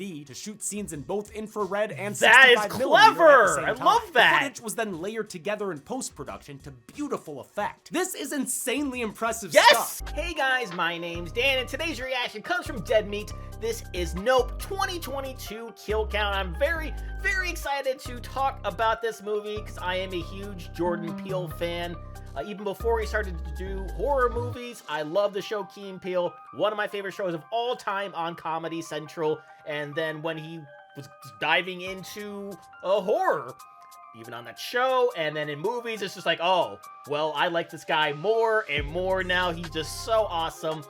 D to shoot scenes in both infrared and 65mm That is at the clever! same I time. love that! The footage was then layered together in post-production to beautiful effect. This is insanely impressive Yes! stuff. Hey guys, my name's Dan, and today's reaction comes from Dead Meat. This is Nope 2022 Kill Count. I'm very excited to talk about this movie because I am a huge Jordan Peele fan. Even before he started to do horror movies, I love the show Key & Peele, one of my favorite shows of all time on Comedy Central. And then when he was diving into horror, even on that show, and then in movies, it's just like, oh, well, I like this guy more and more now. He's just so awesome.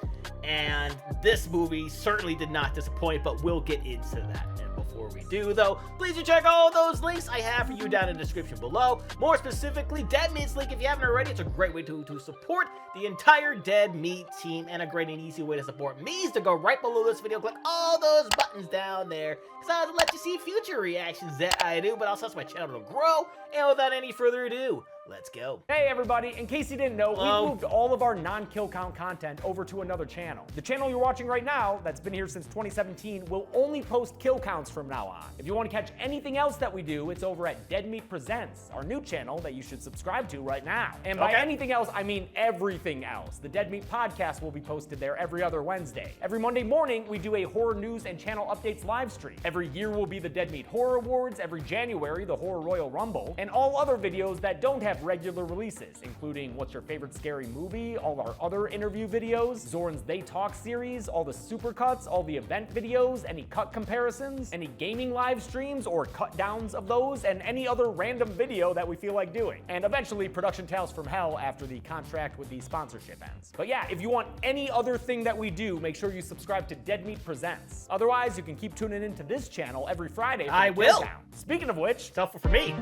And this movie certainly did not disappoint, but we'll get into that. And before we do, though, please do check all those links I have for you down in the description below. More specifically, Dead Meat's link, if you haven't already. It's a great way to support the entire Dead Meat team, and a great and easy way to support me is to go right below this video, click all those buttons down there, because I'll let you see future reactions that I do, but also helps my channel to grow. And without any further ado, let's go. Hey everybody, in case you didn't know, we moved all of our non-kill count content over to another channel. The channel you're watching right now, that's been here since 2017, will only post kill counts from now on. If you want to catch anything else that we do, it's over at Dead Meat Presents, our new channel that you should subscribe to right now. And by anything else, I mean everything else. The Dead Meat podcast will be posted there every other Wednesday. Every Monday morning, we do a horror news and channel updates live stream. Every year will be the Dead Meat Horror Awards, every January, the Horror Royal Rumble, and all other videos that don't have regular releases, including What's Your Favorite Scary Movie, all our other interview videos, Zoran's They Talk series, all the supercuts, all the event videos, any cut comparisons, any gaming live streams or cut downs of those, and any other random video that we feel like doing. And eventually, Production Tales from Hell after the contract with the sponsorship ends. But yeah, if you want any other thing that we do, make sure you subscribe to Dead Meat Presents. Otherwise, you can keep tuning into this channel every Friday for I the Kill will. Count. Speaking of which, It's helpful for me.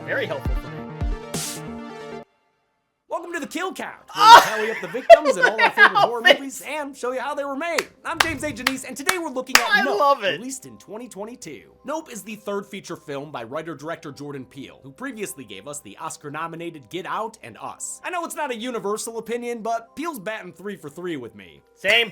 Very helpful for me. Welcome to the Kill Count, where we tally up the victims in all our favorite horror movies and show you how they were made. I'm James A. Janice, and today we're looking at Nope, released in 2022. Nope is the third feature film by writer-director Jordan Peele, who previously gave us the Oscar-nominated Get Out and Us. I know it's not a universal opinion, but Peele's batting 3 for 3 with me. Same.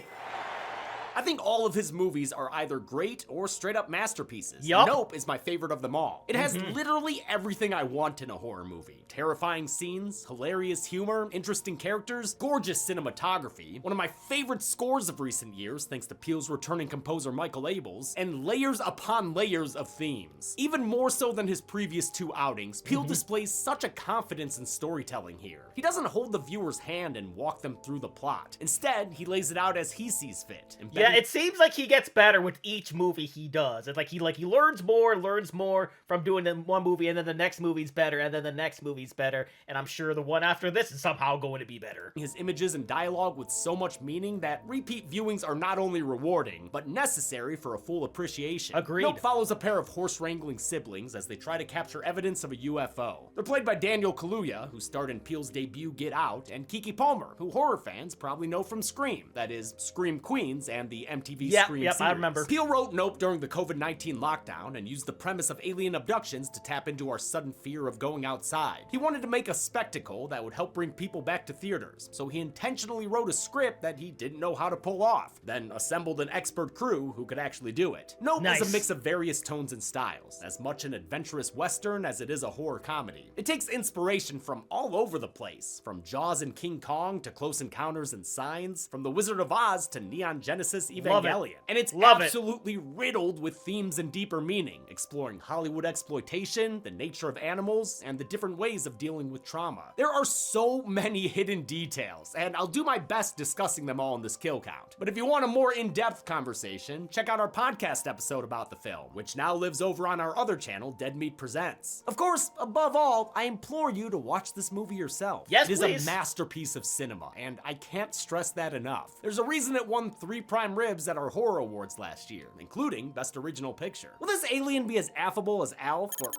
I think all of his movies are either great or straight-up masterpieces. Yup. Nope is my favorite of them all. It has literally everything I want in a horror movie. Terrifying scenes, hilarious humor, interesting characters, gorgeous cinematography, one of my favorite scores of recent years thanks to Peele's returning composer Michael Abels, and layers upon layers of themes. Even more so than his previous two outings, Peele displays such a confidence in storytelling here. He doesn't hold the viewer's hand and walk them through the plot. Instead, he lays it out as he sees fit. Yeah, it seems like he gets better with each movie he does. It's like he learns more from doing the one movie, and then the next movie's better, and then the next movie's better, and I'm sure the one after this is somehow going to be better. His images and dialogue with so much meaning that repeat viewings are not only rewarding, but necessary for a full appreciation. Agreed. Nope follows a pair of horse-wrangling siblings as they try to capture evidence of a UFO. They're played by Daniel Kaluuya, who starred in Peele's debut Get Out, and Keke Palmer, who horror fans probably know from Scream, that is, Scream Queens and the MTV Scream series. I remember. Peele wrote Nope during the COVID-19 lockdown and used the premise of alien abductions to tap into our sudden fear of going outside. He wanted to make a spectacle that would help bring people back to theaters, so he intentionally wrote a script that he didn't know how to pull off, then assembled an expert crew who could actually do it. Nope is a mix of various tones and styles, as much an adventurous western as it is a horror comedy. It takes inspiration from all over the place, from Jaws and King Kong to Close Encounters and Signs, from The Wizard of Oz to Neon Genesis Evangelion. And it's absolutely riddled with themes and deeper meaning, exploring Hollywood exploitation, the nature of animals, and the different ways of dealing with trauma. There are so many hidden details, and I'll do my best discussing them all in this kill count. But if you want a more in-depth conversation, check out our podcast episode about the film, which now lives over on our other channel, Dead Meat Presents. Of course, above all, I implore you to watch this movie yourself. Yes, it is please. a masterpiece of cinema, and I can't stress that enough. There's a reason it won 3 prime ribs at our horror awards last year, including Best Original Picture. Will this alien be as affable as Alf or...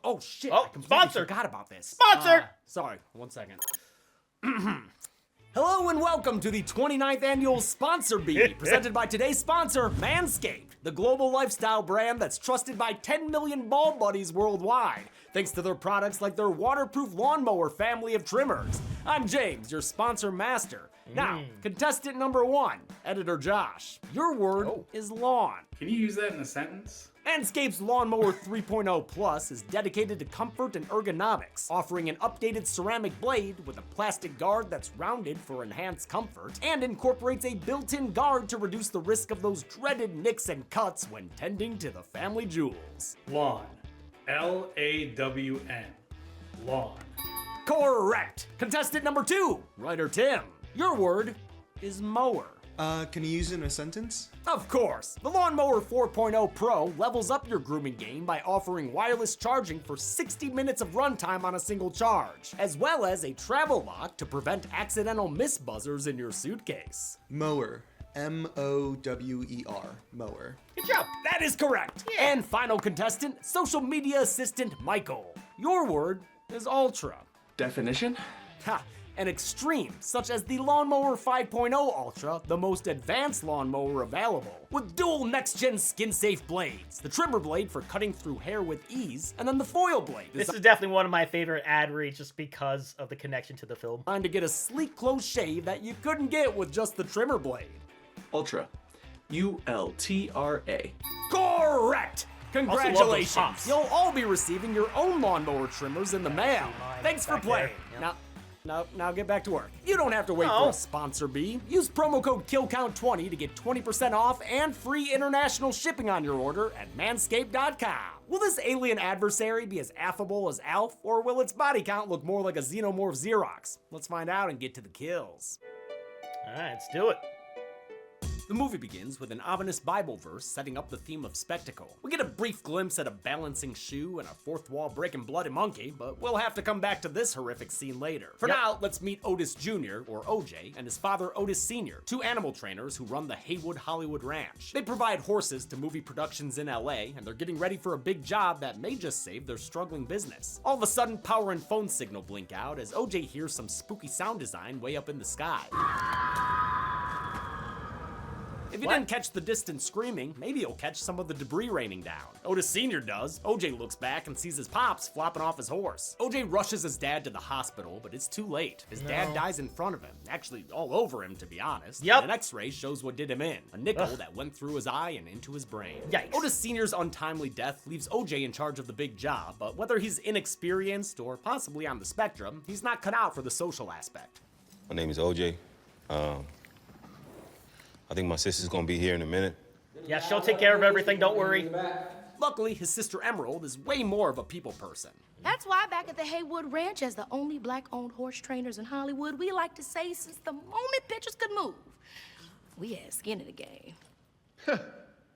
Oh shit, I completely forgot about this. Sponsor! Sorry, 1 second. Hello and welcome to the 29th annual Sponsor Bee, presented by today's sponsor, Manscaped, the global lifestyle brand that's trusted by 10 million ball buddies worldwide, thanks to their products like their waterproof lawnmower family of trimmers. I'm James, your sponsor master. Now, contestant number 1, editor Josh. Your word is lawn. Can you use that in a sentence? Manscaped's Lawnmower 3.0 Plus is dedicated to comfort and ergonomics, offering an updated ceramic blade with a plastic guard that's rounded for enhanced comfort, and incorporates a built-in guard to reduce the risk of those dreaded nicks and cuts when tending to the family jewels. Lawn. L-A-W-N. Lawn. Correct! Contestant number 2, writer Tim. Your word is mower. Can you use it in a sentence? Of course! The Lawnmower 4.0 Pro levels up your grooming game by offering wireless charging for 60 minutes of runtime on a single charge, as well as a travel lock to prevent accidental miss buzzers in your suitcase. Mower. M-O-W-E-R. Mower. Good job. That is correct! Yeah. And final contestant, social media assistant Michael. Your word is ultra. Definition? Ha! An extreme, such as the Lawnmower 5.0 Ultra, the most advanced lawnmower available, with dual next-gen skin-safe blades, the trimmer blade for cutting through hair with ease, and then the foil blade This is definitely one of my favorite ad reads just because of the connection to the film. designed to get a sleek, close shave that you couldn't get with just the trimmer blade. Ultra. U-L-T-R-A. Correct! Also love those Congratulations! pumps. You'll all be receiving your own lawnmower trimmers in the mail. mine Thanks for back playing. there. Yep. Now get back to work. You don't have to wait No. for a sponsor bee. Use promo code KILLCOUNT20 to get 20% off and free international shipping on your order at manscaped.com. Will this alien adversary be as affable as Alf, or will its body count look more like a xenomorph Xerox? Let's find out and get to the kills. All right, let's do it. The movie begins with an ominous Bible verse setting up the theme of spectacle. We get a brief glimpse at a balancing shoe and a fourth wall breaking bloody monkey, but we'll have to come back to this horrific scene later. For now, let's meet Otis Jr., or OJ, and his father Otis Sr., 2 animal trainers who run the Haywood Hollywood Ranch. They provide horses to movie productions in LA, and they're getting ready for a big job that may just save their struggling business. All of a sudden, power and phone signal blink out as OJ hears some spooky sound design way up in the sky. If you didn't catch the distant screaming, maybe you'll catch some of the debris raining down. Otis Sr. does. OJ looks back and sees his pops flopping off his horse. OJ rushes his dad to the hospital, but it's too late. His dad dies in front of him. Actually, all over him, to be honest. Yep. And an x-ray shows what did him in. A nickel that went through his eye and into his brain. Yikes. Otis Sr.'s untimely death leaves OJ in charge of the big job, but whether he's inexperienced or possibly on the spectrum, he's not cut out for the social aspect. My name is OJ. I think my sister's gonna be here in a minute. Yeah, she'll take care of everything, don't worry. Luckily, his sister Emerald is way more of a people person. That's why back at the Haywood Ranch, as the only black-owned horse trainers in Hollywood, we like to say since the moment pictures could move, we had skin in the game.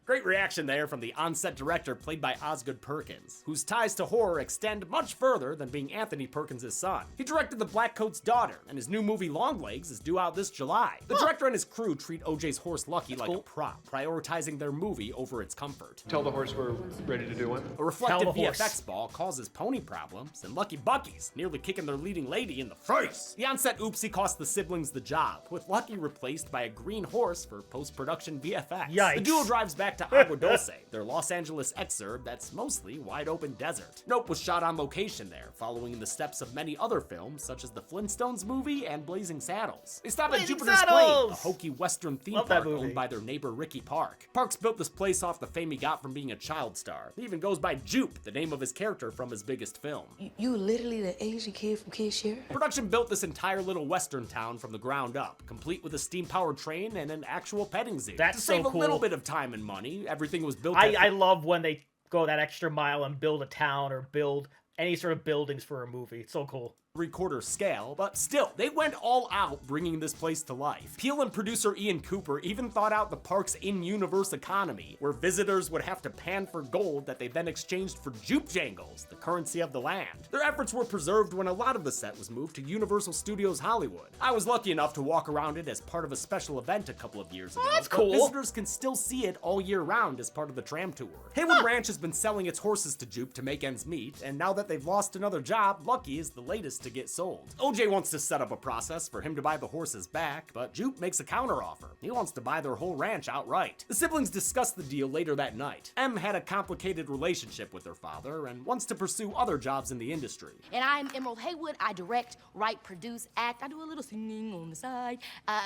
Great reaction there from the on-set director played by Osgood Perkins, whose ties to horror extend much further than being Anthony Perkins' son. He directed The Blackcoat's Daughter, and his new movie Longlegs is due out this July. The director and his crew treat OJ's horse Lucky like a prop, prioritizing their movie over its comfort. Tell the horse we're ready to do one. A reflective Tell the horse. VFX ball causes pony problems, and Lucky Bucky's nearly kicking their leading lady in the face. The on-set oopsie cost the siblings the job, with Lucky replaced by a green horse for post-production VFX. Yikes. The duo drives back to Agua Dulce, their Los Angeles exurb that's mostly wide-open desert. Nope was shot on location there, following in the steps of many other films, such as the Flintstones movie and Blazing Saddles. They stop at Blazing Jupiter's Plain, a Saddles! hokey western theme Love that park movie. owned by their neighbor Ricky Park. Parks built this place off the fame he got from being a child star. He even goes by Jupe, the name of his character from his biggest film. You literally the Asian kid from Kid Share? Production built this entire little western town from the ground up, complete with a steam-powered train and an actual petting zoo. That's to save so a little cool. bit of time and money, everything was built I love when they go that extra mile and build a town or build any sort of buildings for a movie. It's so cool. 3/4 scale, but still, they went all out bringing this place to life. Peele and producer Ian Cooper even thought out the park's in-universe economy, where visitors would have to pan for gold that they then exchanged for jupe jangles, the currency of the land. Their efforts were preserved when a lot of the set was moved to Universal Studios Hollywood. I was lucky enough to walk around it as part of a special event a couple of years ago. that's but cool. Visitors can still see it all year round as part of the tram tour. Haywood Ranch has been selling its horses to Jupe to make ends meet, and now that they've lost another job, Lucky is the latest to get sold. OJ wants to set up a process for him to buy the horses back, but Jupe makes a counteroffer. He wants to buy their whole ranch outright. The siblings discuss the deal later that night. Em had a complicated relationship with her father and wants to pursue other jobs in the industry. And I'm Emerald Haywood. I direct, write, produce, act. I do a little singing on the side.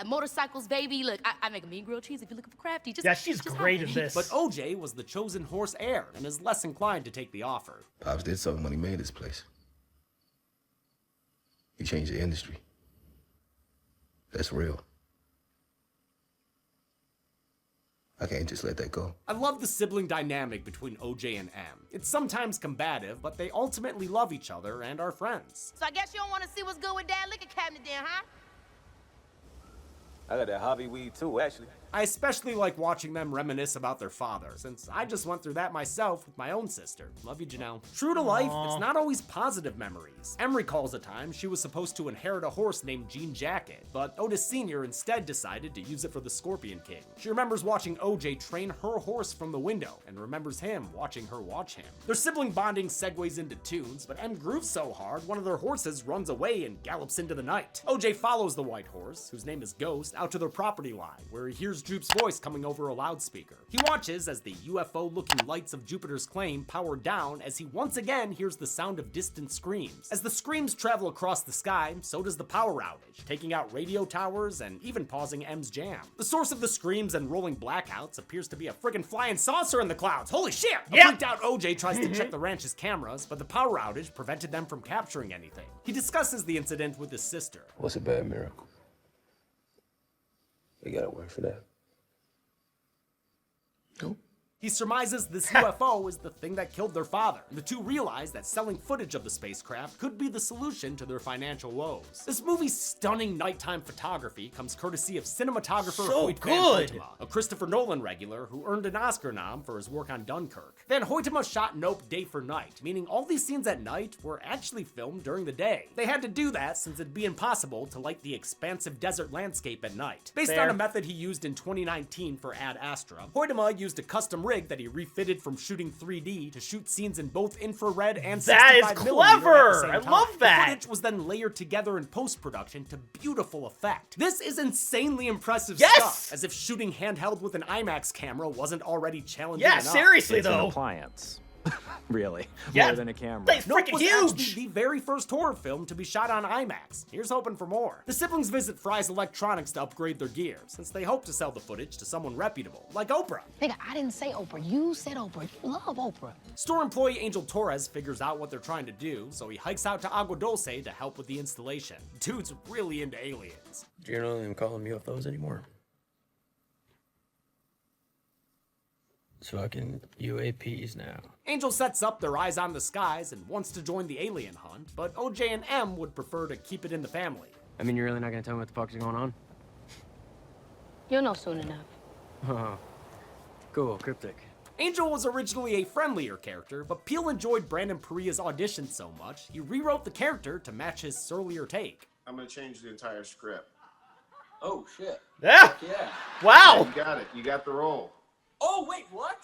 Motorcycles, baby. Look, I make a mean grilled cheese if you're looking for crafty. Yeah, she's great at this. But OJ was the chosen horse heir and is less inclined to take the offer. Pops did something when he made this place. He changed the industry. That's real. I can't just let that go. I love the sibling dynamic between OJ and M. It's sometimes combative, but they ultimately love each other and are friends. So I guess you don't want to see what's good with Dad's liquor cabinet then, huh? I got that hobby weed too, actually. I especially like watching them reminisce about their father, since I just went through that myself with my own sister. Love you, Janelle. True to life, it's not always positive memories. Em recalls a time she was supposed to inherit a horse named Jean Jacket, but Otis Sr. instead decided to use it for the Scorpion King. She remembers watching OJ train her horse from the window, and remembers him watching her watch him. Their sibling bonding segues into tunes, but Em grooves so hard, one of their horses runs away and gallops into the night. OJ follows the white horse, whose name is Ghost, out to their property line, where he hears Jupe's voice coming over a loudspeaker. He watches as the UFO-looking lights of Jupiter's claim power down as he once again hears the sound of distant screams. As the screams travel across the sky, so does the power outage, taking out radio towers and even pausing M's jam. The source of the screams and rolling blackouts appears to be a friggin' flying saucer in the clouds. Holy shit! A freaked out OJ tries to check the ranch's cameras, but the power outage prevented them from capturing anything. He discusses the incident with his sister. What's a bad miracle? They got a word for that. Nope. He surmises this UFO is the thing that killed their father. The two realize that selling footage of the spacecraft could be the solution to their financial woes. This movie's stunning nighttime photography comes courtesy of cinematographer Hoyt Van Hoytema, a Christopher Nolan regular who earned an Oscar nom for his work on Dunkirk. Van Hoytema shot Nope day for night, meaning all these scenes at night were actually filmed during the day. They had to do that since it'd be impossible to light the expansive desert landscape at night. Based on a method he used in 2019 for Ad Astra, Hoytema used a custom rig that he refitted from shooting 3D to shoot scenes in both infrared and 65mm. That is clever! I love that! The footage was then layered together in post-production to beautiful effect. This is insanely impressive Yes! stuff, as if shooting handheld with an IMAX camera wasn't already challenging enough. Seriously It's though. an appliance. Really. Yeah. More than a camera. That's Nope freaking was huge! actually the very first horror film to be shot on IMAX. Here's hoping for more. The siblings visit Fry's Electronics to upgrade their gear, since they hope to sell the footage to someone reputable, like Oprah. Nigga, I didn't say Oprah. You said Oprah. You love Oprah. Store employee Angel Torres figures out what they're trying to do, so he hikes out to Agua Dulce to help with the installation. Dude's really into aliens. You're not even calling them UFOs anymore. Fucking UAPs now. Angel sets up their eyes on the skies and wants to join the alien hunt, but OJ and M would prefer to keep it in the family. I mean, you're really not gonna tell me what the fuck's going on? You'll know soon enough. Oh, cool, cryptic. Angel was originally a friendlier character, but Peele enjoyed Brandon Perea's audition so much, he rewrote the character to match his surlier take. I'm gonna change the entire script. Oh, shit. Yeah. Yeah. Wow. You got it. You got the role. Oh, wait, what?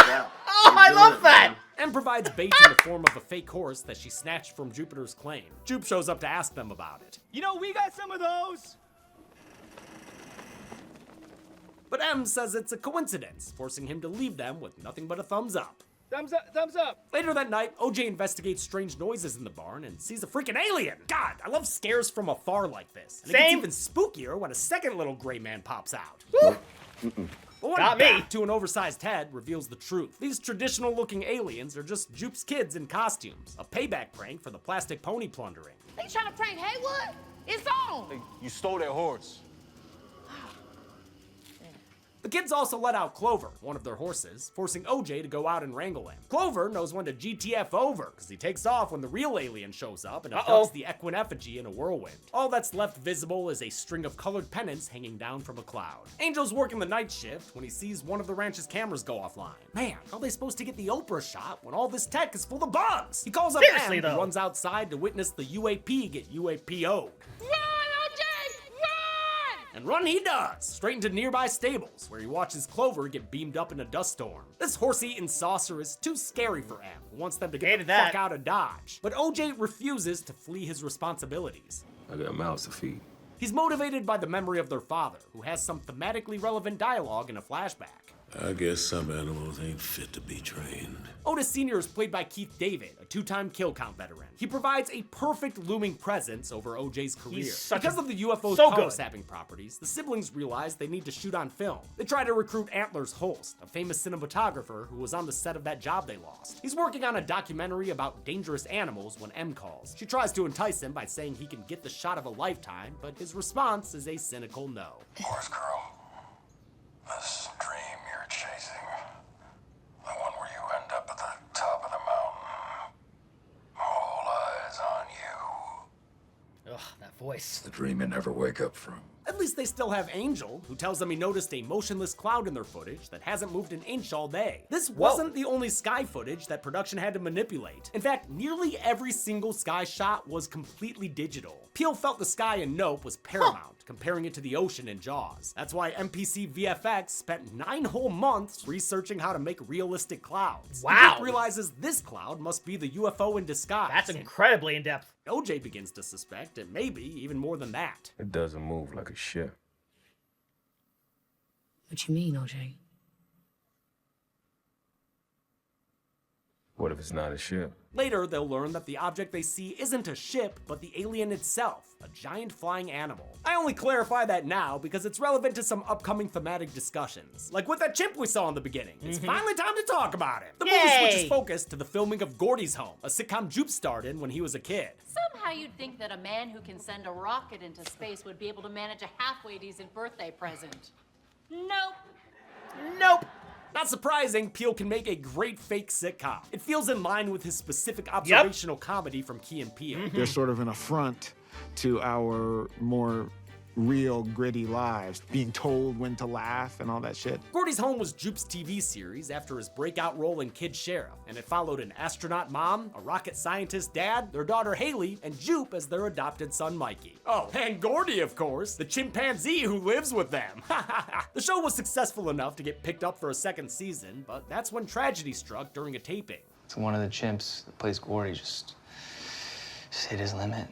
Yeah. Oh, I love that. M provides bait in the form of a fake horse that she snatched from Jupiter's claim. Jupe shows up to ask them about it. You know, we got some of those. But M says it's a coincidence, forcing him to leave them with nothing but a thumbs up. Thumbs up, thumbs up. Later that night, OJ investigates strange noises in the barn and sees a freaking alien. God, I love scares from afar like this. And Same. it gets even spookier when a second little gray man pops out. But Got one me. bat to an oversized head reveals the truth. These traditional-looking aliens are just Jupe's kids in costumes, a payback prank for the plastic pony plundering. They trying to prank Haywood? It's on. You stole that horse. The kids also let out Clover, one of their horses, forcing OJ to go out and wrangle him. Clover knows when to GTF over, because he takes off when the real alien shows up and abducts the equine effigy in a whirlwind. All that's left visible is a string of colored pennants hanging down from a cloud. Angel's working the night shift when he sees one of the ranch's cameras go offline. Man, how are they supposed to get the Oprah shot when all this tech is full of bugs? He calls up Seriously, Em, though. who runs outside to witness the UAP get UAPO'd. Run, OJ! Run! And run he does, straight into nearby stables, where he watches Clover get beamed up in a dust storm. This horse-eating saucer is too scary for M, who wants them to get the fuck out of Dodge. But OJ refuses to flee his responsibilities. I got mouths to feed. He's motivated by the memory of their father, who has some thematically relevant dialogue in a flashback. I guess some animals ain't fit to be trained. Otis Sr. is played by Keith David, a two-time kill count veteran. He provides a perfect looming presence over OJ's career. Because of the UFO's power-sapping properties, the siblings realize they need to shoot on film. They try to recruit Antlers Holst, a famous cinematographer who was on the set of that job they lost. He's working on a documentary about dangerous animals when M calls. She tries to entice him by saying he can get the shot of a lifetime, but his response is a cynical no. Horse girl, this dream you're chasing, the one where you end up at the top of the mountain, all eyes on you. Ugh, that voice. The dream you never wake up from. At least they still have Angel, who tells them he noticed a motionless cloud in their footage that hasn't moved an inch all day. This wasn't the only sky footage that production had to manipulate. In fact, nearly every single sky shot was completely digital. Peele felt the sky in Nope was paramount, comparing it to the ocean in Jaws. That's why MPC VFX spent 9 whole months researching how to make realistic clouds. Wow! He realizes this cloud must be the UFO in disguise. That's incredibly in-depth. OJ begins to suspect it may be even more than that. It doesn't move like a ship. What you mean, OJ? What if it's not a ship? Later, they'll learn that the object they see isn't a ship, but the alien itself, a giant flying animal. I only clarify that now because it's relevant to some upcoming thematic discussions. Like with that chimp we saw in the beginning. It's finally time to talk about him. The movie switches focus to the filming of Gordy's Home, a sitcom Jupe starred in when he was a kid. Somehow you'd think that a man who can send a rocket into space would be able to manage a halfway decent birthday present. Nope. Nope. Not surprising, Peele can make a great fake sitcom. It feels in line with his specific observational comedy from Key and Peele. They're sort of an affront to our more real, gritty lives, being told when to laugh and all that shit. Gordy's Home was Jupe's TV series after his breakout role in Kid Sheriff, and it followed an astronaut mom, a rocket scientist dad, their daughter Haley, and Jupe as their adopted son Mikey. Oh, and Gordy, of course, the chimpanzee who lives with them. The show was successful enough to get picked up for a second season, but that's when tragedy struck during a taping. So one of the chimps that plays Gordy just hit his limit.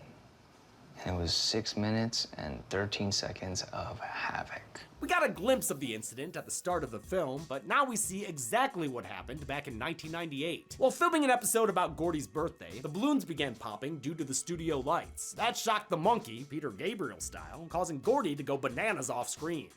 And it was 6 minutes and 13 seconds of havoc. We got a glimpse of the incident at the start of the film, but now we see exactly what happened back in 1998. While filming an episode about Gordy's birthday, the balloons began popping due to the studio lights. That shocked the monkey, Peter Gabriel style, causing Gordy to go bananas off screen.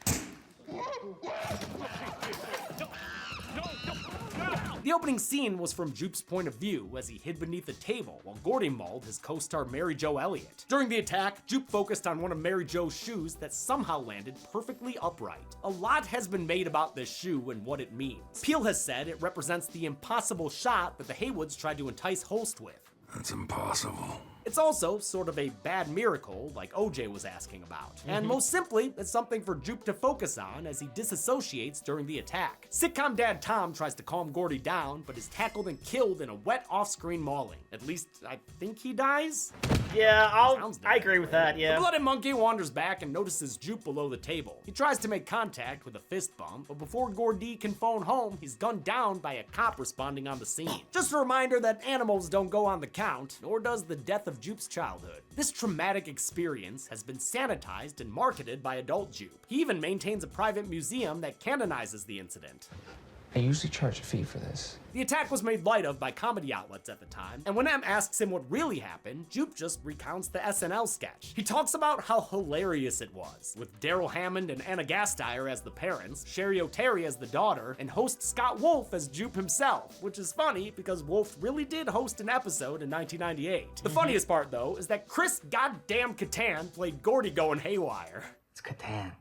The opening scene was from Jupe's point of view as he hid beneath a table while Gordy mauled his co-star Mary Jo Elliott. During the attack, Jupe focused on one of Mary Jo's shoes that somehow landed perfectly upright. A lot has been made about this shoe and what it means. Peele has said it represents the impossible shot that the Haywoods tried to entice Holst with. That's impossible. It's also sort of a bad miracle, like OJ was asking about. And most simply, it's something for Jupe to focus on as he disassociates during the attack. Sitcom dad Tom tries to calm Gordy down, but is tackled and killed in a wet off-screen mauling. At least, I think he dies? Yeah, I agree with that, yeah. The bloody monkey wanders back and notices Jupe below the table. He tries to make contact with a fist bump, but before Gordy can phone home, he's gunned down by a cop responding on the scene. Just a reminder that animals don't go on the count, nor does the death of Jupe's childhood. This traumatic experience has been sanitized and marketed by adult Jupe. He even maintains a private museum that canonizes the incident. I usually charge a fee for this. The attack was made light of by comedy outlets at the time, and when M asks him what really happened, Jupe just recounts the SNL sketch. He talks about how hilarious it was, with Daryl Hammond and Anna Gasteyer as the parents, Sherry O'Terry as the daughter, and host Scott Wolf as Jupe himself, which is funny because Wolf really did host an episode in 1998. The funniest part, though, is that Chris goddamn Kattan played Gordy going haywire. It's Kattan.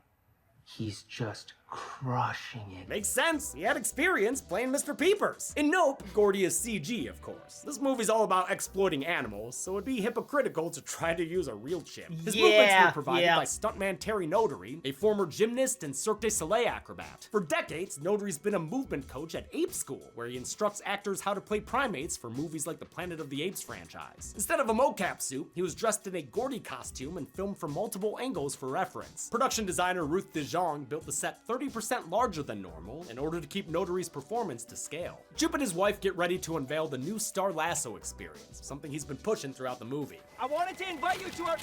He's just crushing it. Makes sense. He had experience playing Mr. Peepers. In Nope, Gordy is CG, of course. This movie's all about exploiting animals, so it'd be hypocritical to try to use a real chimp. His movements were provided by stuntman Terry Notary, a former gymnast and Cirque du Soleil acrobat. For decades, Notary's been a movement coach at Ape School, where he instructs actors how to play primates for movies like the Planet of the Apes franchise. Instead of a mocap suit, he was dressed in a Gordy costume and filmed from multiple angles for reference. Production designer Ruth DeJong built the set 30% larger than normal in order to keep Notary's performance to scale. Jupe and his wife get ready to unveil the new Star Lasso experience, something he's been pushing throughout the movie. I wanted to invite you to our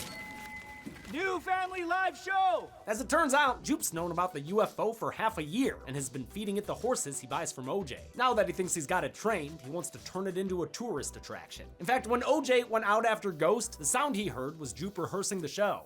new family live show! As it turns out, Jupe's known about the UFO for half a year and has been feeding it the horses he buys from OJ. Now that he thinks he's got it trained, he wants to turn it into a tourist attraction. In fact, when OJ went out after Ghost, the sound he heard was Jupe rehearsing the show.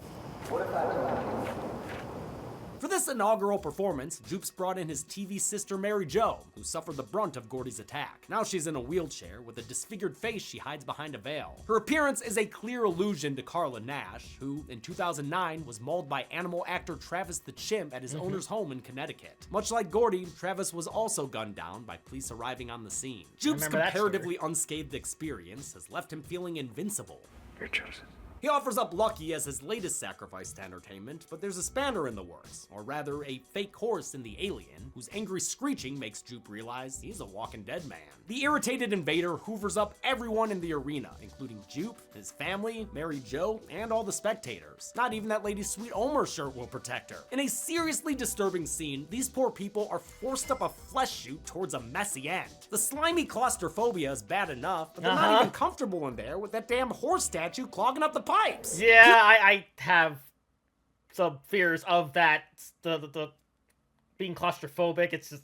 For this inaugural performance, Jupe's brought in his TV sister Mary Jo, who suffered the brunt of Gordy's attack. Now she's in a wheelchair with a disfigured face she hides behind a veil. Her appearance is a clear allusion to Carla Nash, who in 2009 was mauled by animal actor Travis the Chimp at his owner's home in Connecticut. Much like Gordy, Travis was also gunned down by police arriving on the scene. Jupe's comparatively unscathed experience has left him feeling invincible. You're chosen. He offers up Lucky as his latest sacrifice to entertainment, but there's a spanner in the works, or rather a fake horse in the alien, whose angry screeching makes Jupe realize he's a walking dead man. The irritated invader hoovers up everyone in the arena, including Jupe, his family, Mary Jo, and all the spectators. Not even that Lady Sweet Omer shirt will protect her. In a seriously disturbing scene, these poor people are forced up a flesh chute towards a messy end. The slimy claustrophobia is bad enough, but they're not even comfortable in there with that damn horse statue clogging up the pipes. Yeah, I have some fears of that. The being claustrophobic, it's just...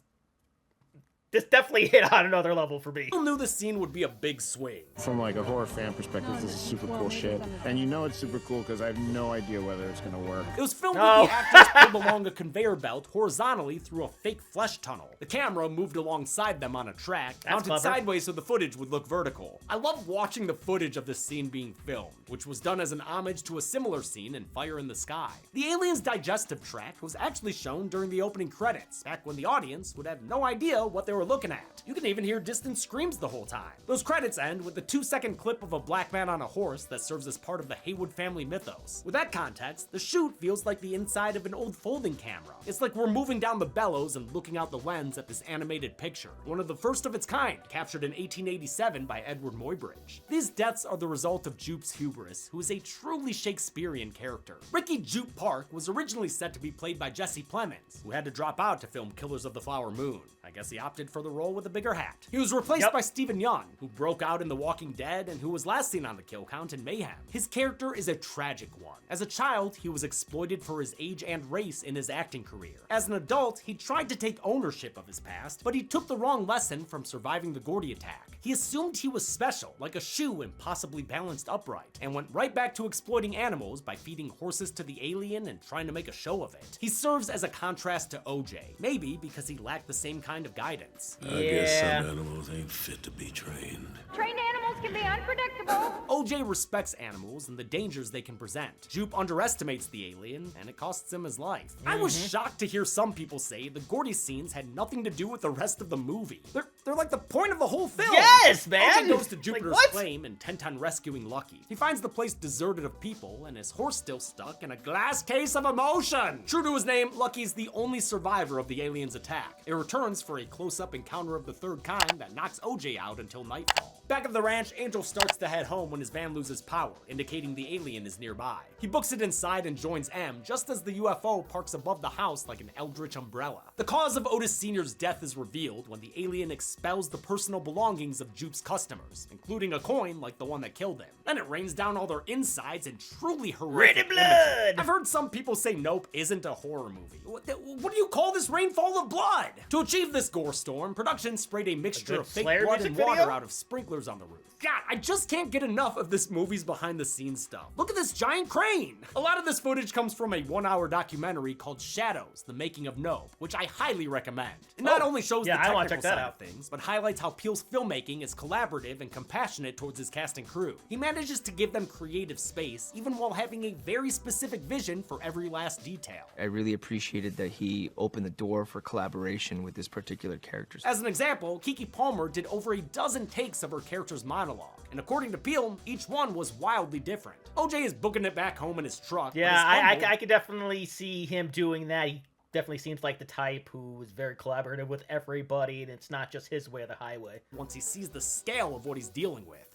This definitely hit on another level for me. People knew this scene would be a big swing. From like a horror fan perspective, this is super cool shit. And you know it's super cool because I have no idea whether it's gonna work. It was filmed with the actors pulled along a conveyor belt horizontally through a fake flesh tunnel. The camera moved alongside them on a track, mounted sideways so the footage would look vertical. I love watching the footage of this scene being filmed, which was done as an homage to a similar scene in Fire in the Sky. The alien's digestive tract was actually shown during the opening credits, back when the audience would have no idea what they were looking at. You can even hear distant screams the whole time. Those credits end with the 2-second clip of a black man on a horse that serves as part of the Haywood family mythos. With that context, the shoot feels like the inside of an old folding camera. It's like we're moving down the bellows and looking out the lens at this animated picture, one of the first of its kind, captured in 1887 by Edward Muybridge. These deaths are the result of Jupe's hubris, who is a truly Shakespearean character. Ricky Jupe Park was originally set to be played by Jesse Plemons, who had to drop out to film Killers of the Flower Moon. I guess he opted for the role with a bigger hat. He was replaced by Stephen Yeun, who broke out in The Walking Dead and who was last seen on the kill count in Mayhem. His character is a tragic one. As a child, he was exploited for his age and race in his acting career. As an adult, he tried to take ownership of his past, but he took the wrong lesson from surviving the Gordy attack. He assumed he was special, like a shoe impossibly balanced upright, and went right back to exploiting animals by feeding horses to the alien and trying to make a show of it. He serves as a contrast to OJ, maybe because he lacked the same kind of guidance. I guess some animals ain't fit to be trained. Trained animals can be unpredictable. OJ respects animals and the dangers they can present. Jupe underestimates the alien, and it costs him his life. I was shocked to hear some people say the Gordy scenes had nothing to do with the rest of the movie. They're like the point of the whole film. Yes, man! OJ goes to Jupiter's claim intent on rescuing Lucky. He finds the place deserted of people and his horse still stuck in a glass case of emotion. True to his name, Lucky's the only survivor of the alien's attack. It returns for a close-up encounter of the third kind that knocks OJ out until nightfall. Back at the ranch, Angel starts to head home when his van loses power, indicating the alien is nearby. He books it inside and joins M just as the UFO parks above the house like an eldritch umbrella. The cause of Otis Sr.'s death is revealed when the alien expels the personal belongings of Jupe's customers, including a coin like the one that killed him. Then it rains down all their insides in truly horrific imagery. I've heard some people say Nope isn't a horror movie. What do you call this rainfall of blood? To achieve this gore storm, production sprayed a mixture of fake blood and water out of sprinklers on the roof. God, I just can't get enough of this movie's behind-the-scenes stuff. Look at this giant crane! A lot of this footage comes from a 1-hour documentary called Shadows, The Making of Nope, which I highly recommend. It not only shows the technical side of things, but highlights how Peele's filmmaking being is collaborative and compassionate towards his cast and crew. He manages to give them creative space, even while having a very specific vision for every last detail. I really appreciated that he opened the door for collaboration with this particular character. As an example, Keke Palmer did over a dozen takes of her character's monologue, and according to Peele, each one was wildly different. OJ is booking it back home in his truck. Yeah, I could definitely see him doing that. He definitely seems like the type who is very collaborative with everybody, and it's not just his way or the highway. Once he sees the scale of what he's dealing with.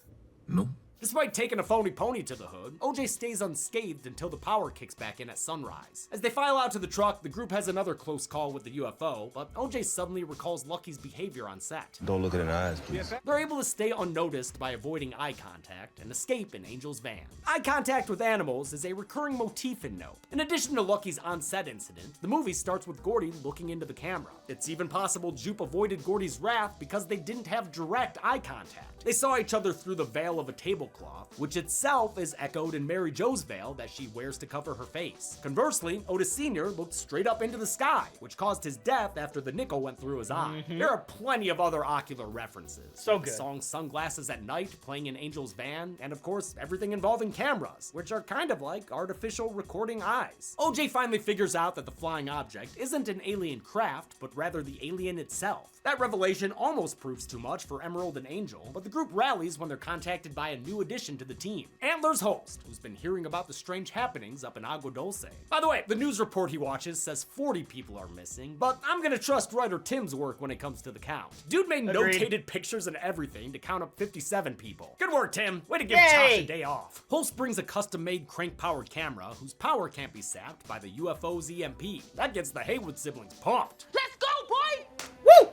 No. Despite taking a phony pony to the hood, OJ stays unscathed until the power kicks back in at sunrise. As they file out to the truck, the group has another close call with the UFO, but OJ suddenly recalls Lucky's behavior on set. Don't look it in the eyes, please. They're able to stay unnoticed by avoiding eye contact and escape in Angel's van. Eye contact with animals is a recurring motif in Nope. In addition to Lucky's on-set incident, the movie starts with Gordy looking into the camera. It's even possible Jupe avoided Gordy's wrath because they didn't have direct eye contact. They saw each other through the veil of a tablecloth, which itself is echoed in Mary Jo's veil that she wears to cover her face. Conversely, Otis Sr. looked straight up into the sky, which caused his death after the nickel went through his eye. There are plenty of other ocular references. So The good. song Sunglasses at Night playing in Angel's van, and of course, everything involving cameras, which are kind of like artificial recording eyes. OJ finally figures out that the flying object isn't an alien craft, but rather the alien itself. That revelation almost proves too much for Emerald and Angel, but the group rallies when they're contacted by a new addition to the team, Antler's host, who's been hearing about the strange happenings up in Agua Dulce. By the way, the news report he watches says 40 people are missing, but I'm gonna trust writer Tim's work when it comes to the count. Dude made Agreed. notated pictures and everything to count up 57 people. Good work, Tim. Way to give Yay! Josh a day off. Holst brings a custom-made crank-powered camera whose power can't be sapped by the UFO's EMP. That gets the Haywood siblings pumped. Let's go, boy! Woo!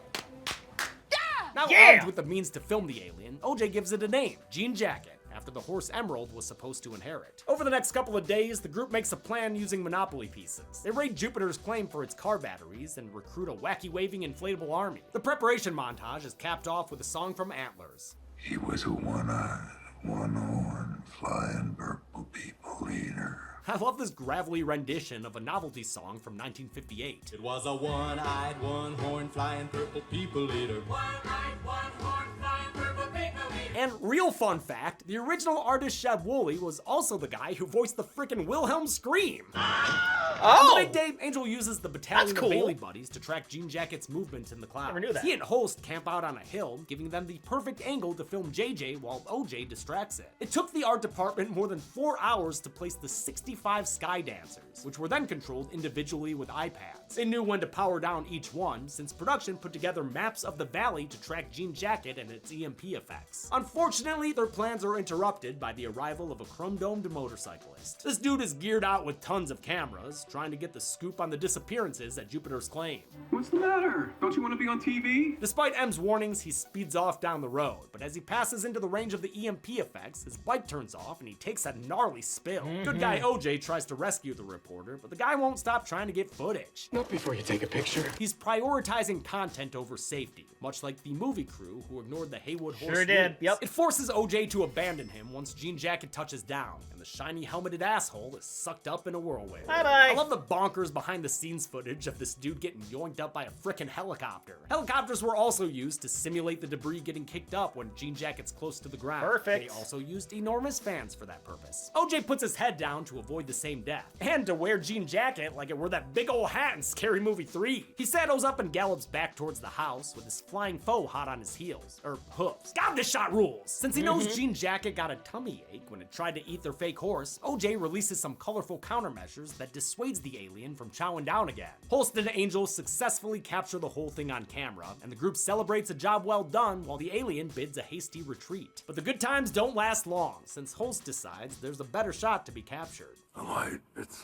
Now Yeah! armed with the means to film the alien, OJ gives it a name, Jean Jacket, after the horse Emerald was supposed to inherit. Over the next couple of days, the group makes a plan using Monopoly pieces. They raid Jupiter's claim for its car batteries and recruit a wacky-waving inflatable army. The preparation montage is capped off with a song from Antlers. He was a one-eyed, one-horned, flying purple people eater. I love this gravelly rendition of a novelty song from 1958. It was a one-eyed, one-horned, flying purple people eater. One-eyed, one-horned, flying purple people eater. And real fun fact, the original artist Sheb Woolley was also the guy who voiced the frickin' Wilhelm scream. On the big day, Angel uses the battalion That's of cool. Bailey buddies to track Jean Jacket's movement in the clouds. Never knew that. He and Holst camp out on a hill, giving them the perfect angle to film JJ while OJ distracts it. It took the art department more than 4 hours to place the 65 sky dancers, which were then controlled individually with iPads. They knew when to power down each one, since production put together maps of the valley to track Jean Jacket and its EMP effects. Unfortunately, their plans are interrupted by the arrival of a chrome-domed motorcyclist. This dude is geared out with tons of cameras, trying to get the scoop on the disappearances at Jupiter's claim. What's the matter? Don't you want to be on TV? Despite M's warnings, he speeds off down the road, but as he passes into the range of the EMP effects, his bike turns off and he takes a gnarly spill. Good guy OJ tries to rescue the reporter, but the guy won't stop trying to get footage. Not before you take a picture. He's prioritizing content over safety, much like the movie crew who ignored the Haywood horse Sure did, rules. yep. It forces OJ to abandon him once Jean Jacket touches down, and the shiny helmeted asshole is sucked up in a whirlwind. Bye-bye. I love the bonkers behind the scenes footage of this dude getting yoinked up by a frickin' helicopter. Helicopters were also used to simulate the debris getting kicked up when Jean Jacket's close to the ground. Perfect. They also used enormous fans for that purpose. OJ puts his head down to avoid the same death, and to wear Jean Jacket like it were that big ol' hat in Scary Movie 3. He saddles up and gallops back towards the house with his flying foe hot on his heels, or hooves. God, this shot rules! Since he knows Jean Jacket got a tummy ache when it tried to eat their fake horse, OJ releases some colorful countermeasures that dissuades the alien from chowing down again. Holst and Angel successfully capture the whole thing on camera, and the group celebrates a job well done while the alien bids a hasty retreat. But the good times don't last long, since Holst decides there's a better shot to be captured. The light, it's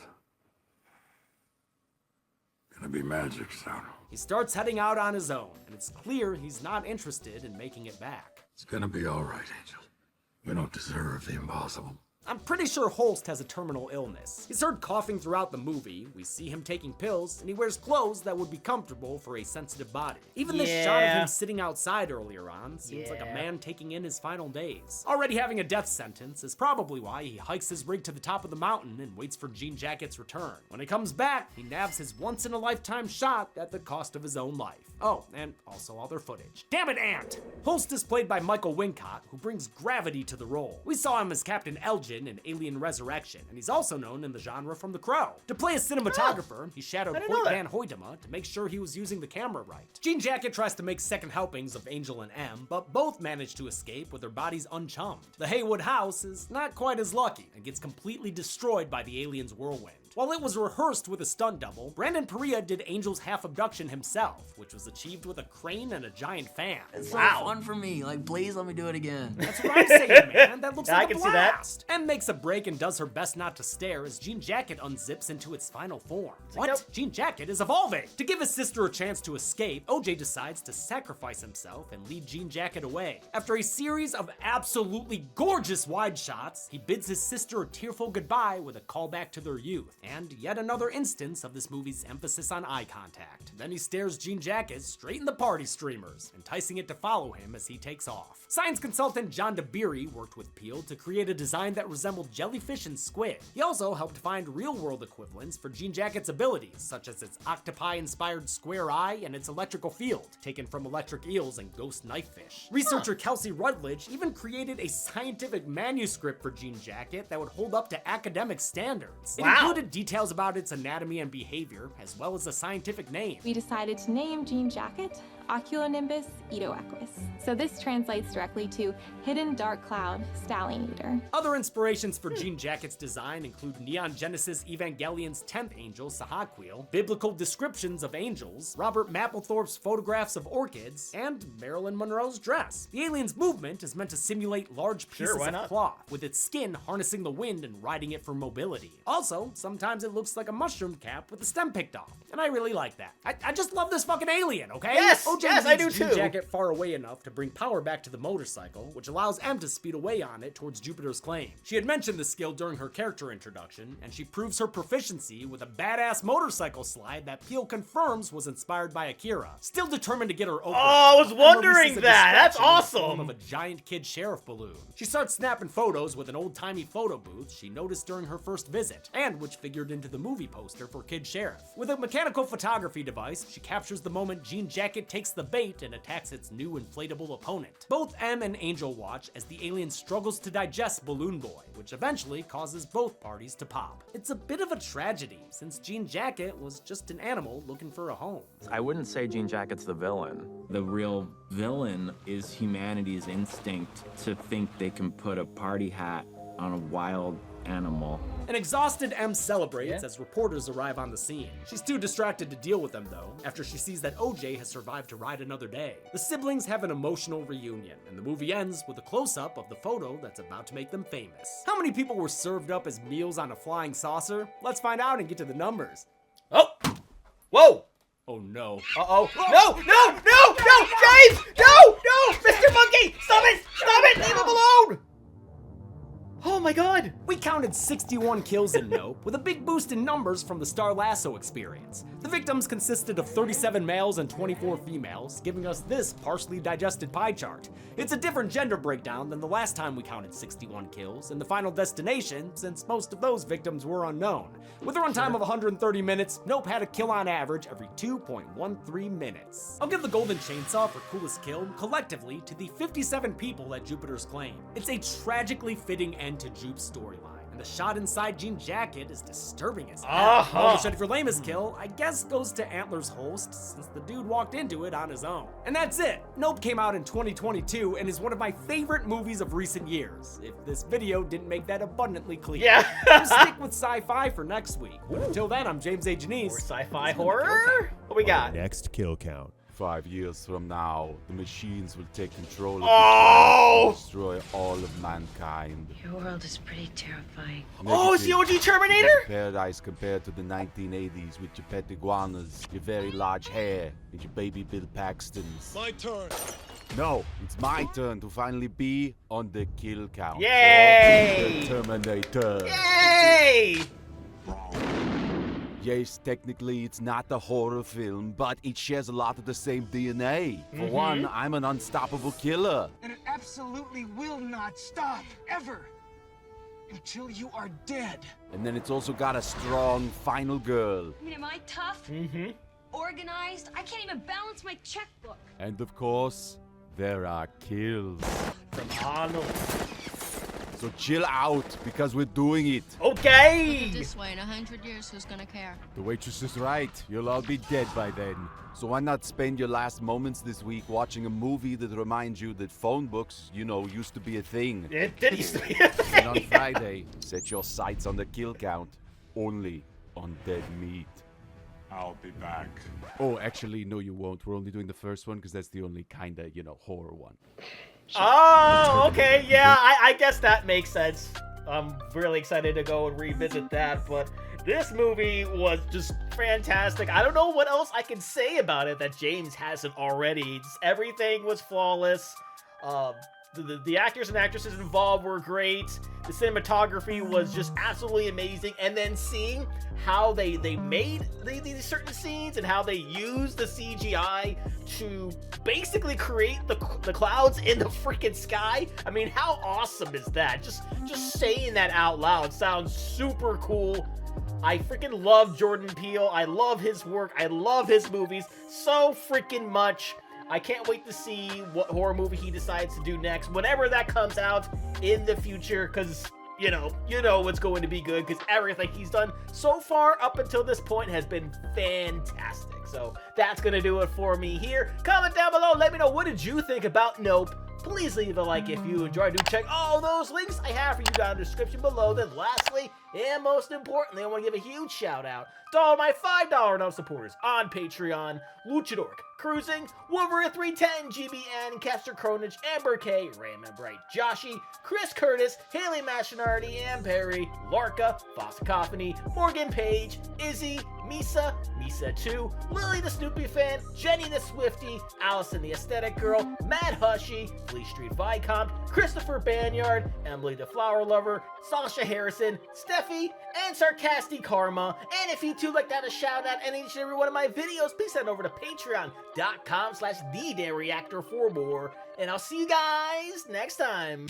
gonna be magic soon. He starts heading out on his own, and it's clear he's not interested in making it back. It's gonna be all right, Angel. We don't deserve the impossible. I'm pretty sure Holst has a terminal illness. He's heard coughing throughout the movie, we see him taking pills, and he wears clothes that would be comfortable for a sensitive body. Even this shot of him sitting outside earlier on seems like a man taking in his final days. Already having a death sentence is probably why he hikes his rig to the top of the mountain and waits for Jean Jacket's return. When he comes back, he nabs his once-in-a-lifetime shot at the cost of his own life. Oh, and also other footage. Damn it, Ant! Holst is played by Michael Wincott, who brings gravity to the role. We saw him as Captain Elgin in Alien Resurrection, and he's also known in the genre from The Crow. To play a cinematographer, he shadowed Hoyt van Hoytema to make sure he was using the camera right. Jean Jacket tries to make second helpings of Angel and M, but both manage to escape with their bodies unchummed. The Haywood house is not quite as lucky and gets completely destroyed by the alien's whirlwind. While it was rehearsed with a stunt double, Brandon Perea did Angel's half abduction himself, which was achieved with a crane and a giant fan. It's so fun for me. Like, please let me do it again. That's what I'm saying, man. That looks like a blast. M makes a break and does her best not to stare as Jean Jacket unzips into its final form. What? Jean Jacket is evolving! To give his sister a chance to escape, OJ decides to sacrifice himself and lead Jean Jacket away. After a series of absolutely gorgeous wide shots, he bids his sister a tearful goodbye with a callback to their youth. And yet another instance of this movie's emphasis on eye contact. Then he stares Jean Jacket straight in the party streamers, enticing it to follow him as he takes off. Science consultant John DeBeery worked with Peel to create a design that resembled jellyfish and squid. He also helped find real-world equivalents for Jean Jacket's abilities, such as its octopi-inspired square eye and its electrical field, taken from electric eels and ghost knifefish. Researcher Kelsey Rutledge even created a scientific manuscript for Jean Jacket that would hold up to academic standards. It included details about its anatomy and behavior, as well as a scientific name. We decided to name Jean Jacket Oculonimbus Edoequus. So this translates directly to Hidden Dark Cloud Stallion Eater. Other inspirations for Jean Jacket's design include Neon Genesis Evangelion's 10th angel, Sahaquiel, biblical descriptions of angels, Robert Mapplethorpe's photographs of orchids, and Marilyn Monroe's dress. The alien's movement is meant to simulate large pieces of cloth, with its skin harnessing the wind and riding it for mobility. Also, sometimes it looks like a mushroom cap with the stem picked off, and I really like that. I just love this fucking alien, okay? Yes! OJ I do leads Jean too. Jacket far away enough to bring power back to the motorcycle, which allows M to speed away on it towards Jupiter's claim. She had mentioned the skill during her character introduction, and she proves her proficiency with a badass motorcycle slide that Peel confirms was inspired by Akira. Still determined to get her over. Oh, I was wondering that. That's awesome. Of a giant kid sheriff balloon. She starts snapping photos with an old-timey photo booth she noticed during her first visit, and which figured into the movie poster for Kid Sheriff. With a mechanical photography device, she captures the moment Jean Jacket takes the bait and attacks its new inflatable opponent. Both M and Angel watch as the alien struggles to digest Balloon Boy, which eventually causes both parties to pop. It's a bit of a tragedy, since Jean Jacket was just an animal looking for a home. I wouldn't say Jean Jacket's the villain. The real villain is humanity's instinct to think they can put a party hat on a wild animal. An exhausted M celebrates as reporters arrive on the scene. She's too distracted to deal with them though, after she sees that OJ has survived to ride another day. The siblings have an emotional reunion, and the movie ends with a close-up of the photo that's about to make them famous. How many people were served up as meals on a flying saucer? Let's find out and get to the numbers. Oh! Whoa! Oh no. Uh-oh. No, James! No! Mr. Monkey! Stop it! Leave him alone! Oh my god! We counted 61 kills in Nope, with a big boost in numbers from the Star Lasso experience. The victims consisted of 37 males and 24 females, giving us this partially digested pie chart. It's a different gender breakdown than the last time we counted 61 kills in the Final Destination, since most of those victims were unknown. With a runtime of 130 minutes, Nope had a kill on average every 2.13 minutes. I'll give the Golden Chainsaw for coolest kill collectively to the 57 people at Jupiter's claim. It's a tragically fitting end to Jupe's storyline, and the shot inside Jean Jacket is disturbing as hell. While the shot for lamest kill, I guess, goes to Antler's host, since the dude walked into it on his own. And that's it. Nope came out in 2022 and is one of my favorite movies of recent years, if this video didn't make that abundantly clear. Yeah. We'll stick with sci-fi for next week. But until then, I'm James A. Janice. More sci-fi horror? What we got? Next kill count. 5 years from now, the machines will take control of the Oh! planet and destroy all of mankind. Your world is pretty terrifying. Oh, it's the OG Terminator? Paradise compared to the 1980s with your pet iguanas, your very large hair, and your baby Bill Paxtons. My turn. No, it's my turn to finally be on the kill count. Yay! For the Terminator. Yay! Yes, technically it's not a horror film, but it shares a lot of the same DNA. For one, I'm an unstoppable killer. And it absolutely will not stop, ever. Until you are dead. And then it's also got a strong final girl. I mean, am I tough? Organized? I can't even balance my checkbook. And of course, there are kills. From Arnold. So chill out, because we're doing it. Okay! This way, in 100 years, who's gonna care? The waitress is right. You'll all be dead by then. So why not spend your last moments this week watching a movie that reminds you that phone books, you know, used to be a thing. It did used to be a thing. And on Friday, set your sights on the kill count, only on dead meat. I'll be back. Oh, actually, no, you won't. We're only doing the first one because that's the only kind of, you know, horror one. Oh, okay, yeah, I guess that makes sense. I'm really excited to go and revisit that, but this movie was just fantastic. I don't know what else I can say about it that James hasn't already. Everything was flawless. The actors and actresses involved were great. The cinematography was just absolutely amazing. And then seeing how they made these certain scenes and how they used the CGI to basically create the clouds in the freaking sky. I mean, how awesome is that? Just saying that out loud sounds super cool. I freaking love Jordan Peele. I love his work. I love his movies so freaking much. I can't wait to see what horror movie he decides to do next, whenever that comes out in the future, because, you know it's going to be good, because everything he's done so far up until this point has been fantastic. So that's going to do it for me here. Comment down below, let me know, what did you think about Nope? Please leave a like if you enjoyed. Do check all those links I have for you down in the description below. Then lastly, and most importantly, I want to give a huge shout out to all my $5 and supporters on Patreon: Luchador, Cruising, Wolverine 310, GBN, Kester Kronich, Amber K, Raymond Bright, Joshy, Chris Curtis, Haley Machinardi, Ann Perry, Larka, Fosscacophony, Morgan Page, Izzy, Misa, Misa2, Lily the Snoopy Fan, Jenny the Swiftie, Allison the Aesthetic Girl, Matt Hushy, Fleet Street Vicomte, Christopher Banyard, Emily the Flower Lover, Sasha Harrison, Steffi, and Sarcastic Karma. And if you too like to have a shout out in each and every one of my videos, please head over to patreon.com/TheDamnReactor for more. And I'll see you guys next time.